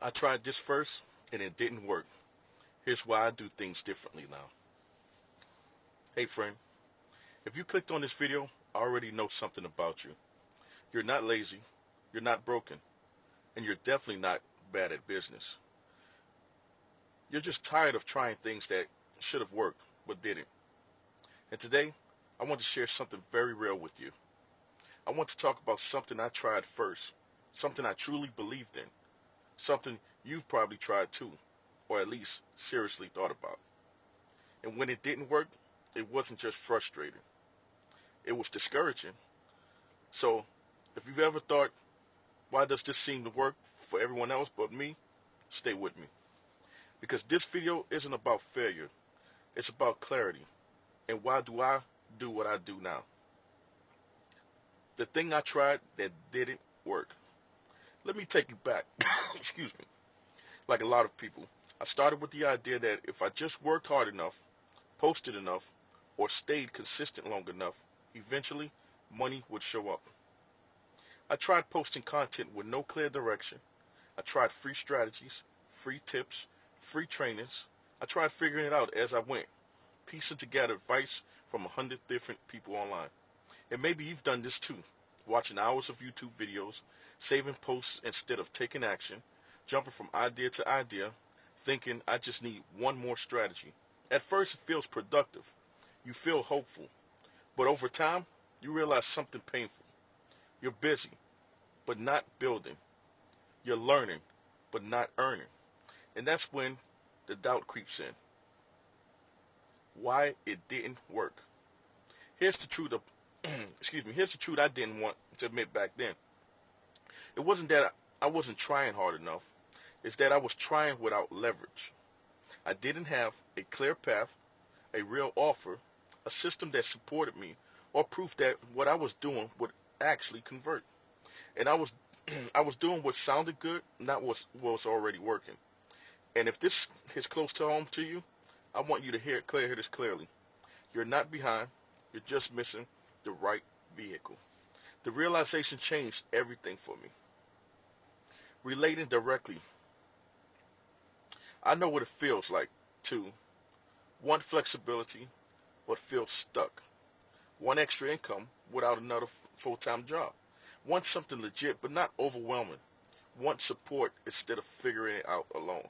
I tried this first and it didn't work. Here's why I do things differently now. Hey friend, if you clicked on this video, I already know something about you. You're not lazy, you're not broken, and you're definitely not bad at business. You're just tired of trying things that should have worked but didn't. And today, I want to share something very real with you. I want to talk about something I tried first, something I truly believed in, something you've probably tried too, or at least seriously thought about. And when it didn't work, it wasn't just frustrating. It was discouraging. So, if you've ever thought, why does this seem to work for everyone else but me? Stay with me. Because this video isn't about failure. It's about clarity. And why do I do what I do now? The thing I tried that didn't work. Let me take you back. Excuse me. Like a lot of people, I started with the idea that if I just worked hard enough, posted enough, or stayed consistent long enough, eventually money would show up. I tried posting content with no clear direction. I tried free strategies, free tips, free trainings. I tried figuring it out as I went, piecing together advice from 100 different people online. And maybe you've done this too, watching hours of YouTube videos, saving posts instead of taking action, jumping from idea to idea, thinking I just need one more strategy. At first it feels productive. You feel hopeful. But over time, you realize something painful. You're busy, but not building. You're learning, but not earning. And that's when the doubt creeps in. Why it didn't work. Here's the truth of, here's the truth I didn't want to admit back then. It wasn't that I wasn't trying hard enough. It's that I was trying without leverage. I didn't have a clear path, a real offer, a system that supported me, or proof that what I was doing would actually convert. And I was I was doing what sounded good, not what was already working. And if this hits close to home to you, I want you to hear this clearly. You're not behind. You're just missing the right vehicle. The realization changed everything for me. Relating directly, I know what it feels like to want flexibility but feel stuck. Want extra income without another full-time job. Want something legit but not overwhelming. Want support instead of figuring it out alone.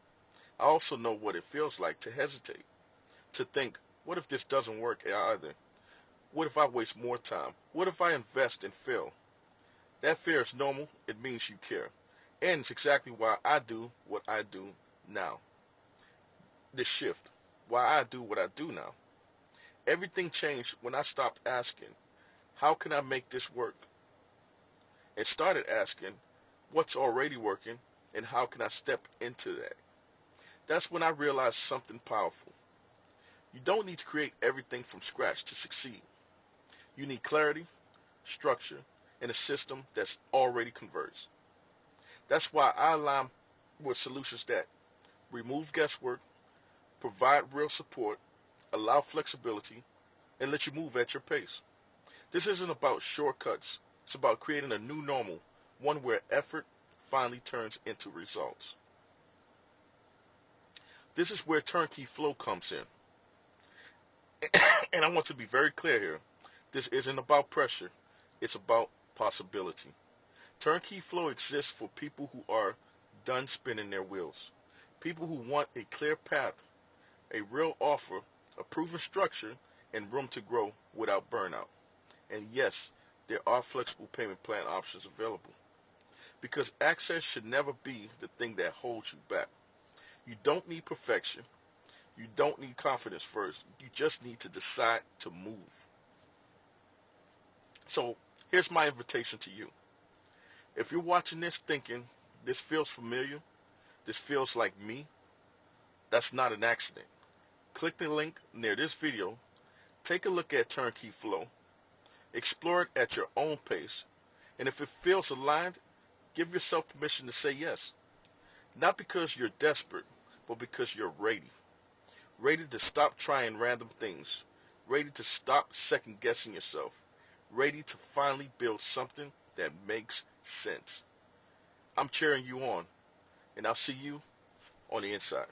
I also know what it feels like to hesitate, to think, what if this doesn't work either? What if I waste more time? What if I invest and fail? That fear is normal. It means you care. And it's exactly why I do what I do now. This shift. Why I do what I do now. Everything changed when I stopped asking, how can I make this work? And started asking, what's already working and how can I step into that? That's when I realized something powerful. You don't need to create everything from scratch to succeed. You need clarity, structure, and a system that's already converts. That's why I align with solutions that remove guesswork, provide real support, allow flexibility, and let you move at your pace. This isn't about shortcuts. It's about creating a new normal, one where effort finally turns into results. This is where Turnkey Flow comes in. And I want to be very clear here. This isn't about pressure. It's about possibility. Turnkey Flow exists for people who are done spinning their wheels. People who want a clear path, a real offer, a proven structure, and room to grow without burnout. And yes, there are flexible payment plan options available. Because access should never be the thing that holds you back. You don't need perfection. You don't need confidence first. You just need to decide to move. So here's my invitation to you. If you're watching this thinking, this feels familiar, this feels like me, that's not an accident. Click the link near this video, take a look at Turnkey Flow, explore it at your own pace, and if it feels aligned, give yourself permission to say yes. Not because you're desperate, but because you're ready. Ready to stop trying random things. Ready to stop second guessing yourself. Ready to finally build something that makes sense. I'm cheering you on. and I'll see you on the inside.